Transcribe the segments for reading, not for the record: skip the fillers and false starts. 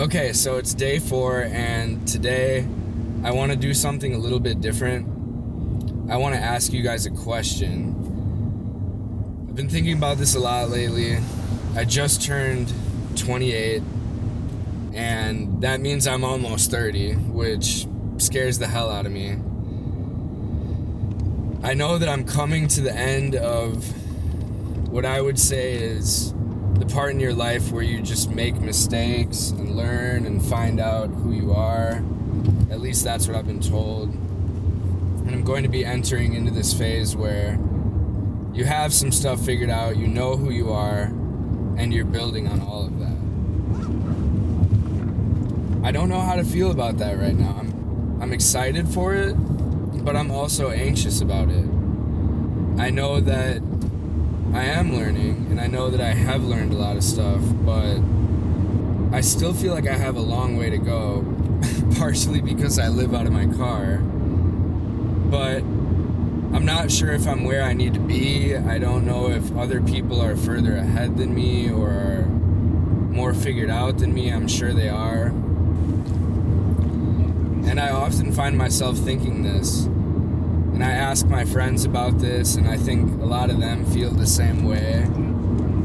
Okay, so it's day 4, and today I want to do something a little bit different. I want to ask you guys a question. I've been thinking about this a lot lately. I just turned 28, and that means I'm almost 30, which scares the hell out of me. I know that I'm coming to the end of what I would say is the part in your life where you just make mistakes and learn and find out who you are. At least that's what I've been told. And I'm going to be entering into this phase where you have some stuff figured out, you know who you are, and you're building on all of that. I don't know how to feel about that right now. I'm excited for it, but I'm also anxious about it. I know that I am learning, and I know that I have learned a lot of stuff, but I still feel like I have a long way to go, partially because I live out of my car, but I'm not sure if I'm where I need to be. I don't know if other people are further ahead than me or are more figured out than me. I'm sure they are. And I often find myself thinking this. And I ask my friends about this, and I think a lot of them feel the same way.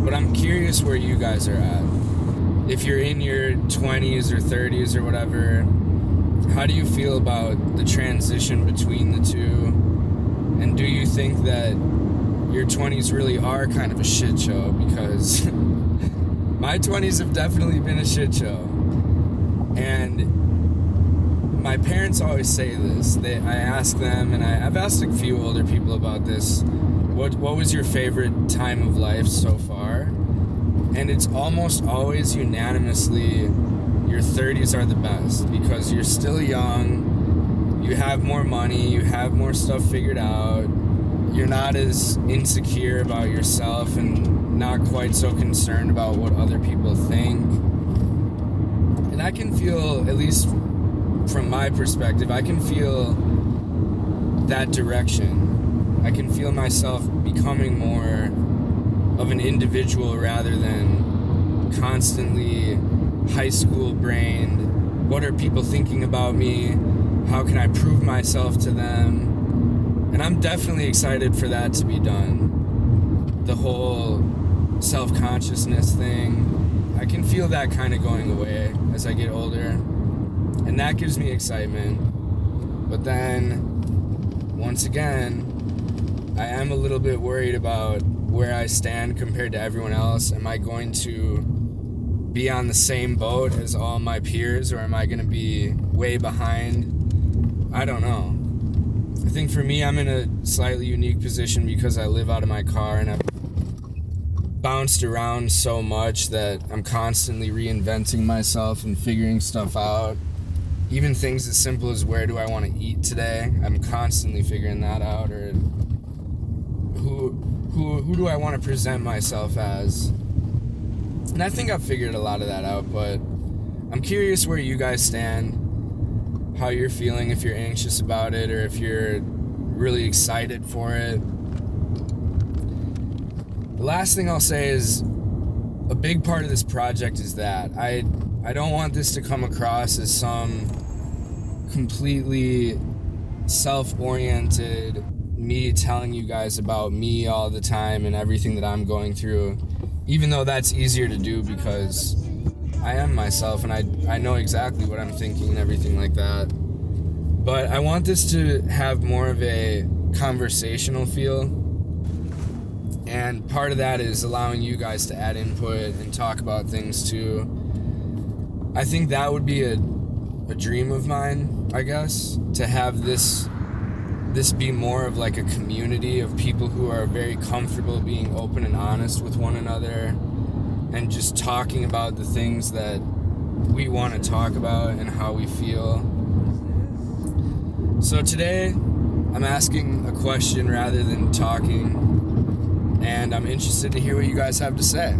But I'm curious where you guys are at. If you're in your 20s or 30s or whatever, how do you feel about the transition between the two? And do you think that your 20s really are kind of a shit show? Because my 20s have definitely been a shit show. And my parents always say this. I ask them, and I've asked a few older people about this. What was your favorite time of life so far? And it's almost always unanimously your 30s are the best because you're still young, you have more money, you have more stuff figured out, you're not as insecure about yourself and not quite so concerned about what other people think. And I can feel, at least from my perspective, I can feel that direction. I can feel myself becoming more of an individual rather than constantly high school brained. What are people thinking about me? How can I prove myself to them? And I'm definitely excited for that to be done. The whole self-consciousness thing, I can feel that kind of going away as I get older. And that gives me excitement. But then, once again, I am a little bit worried about where I stand compared to everyone else. Am I going to be on the same boat as all my peers, or am I going to be way behind? I don't know. I think for me, I'm in a slightly unique position because I live out of my car and I've bounced around so much that I'm constantly reinventing myself and figuring stuff out. Even things as simple as where do I want to eat today, I'm constantly figuring that out. Or who do I want to present myself as? And I think I've figured a lot of that out, but I'm curious where you guys stand, how you're feeling, if you're anxious about it or if you're really excited for it. The last thing I'll say is a big part of this project is that I don't want this to come across as some completely self-oriented me telling you guys about me all the time and everything that I'm going through, even though that's easier to do because I am myself and I know exactly what I'm thinking and everything like that. But I want this to have more of a conversational feel, and part of that is allowing you guys to add input and talk about things too. I think that would be a dream of mine, I guess, to have this be more of like a community of people who are very comfortable being open and honest with one another and just talking about the things that we want to talk about and how we feel. So today, I'm asking a question rather than talking, and I'm interested to hear what you guys have to say.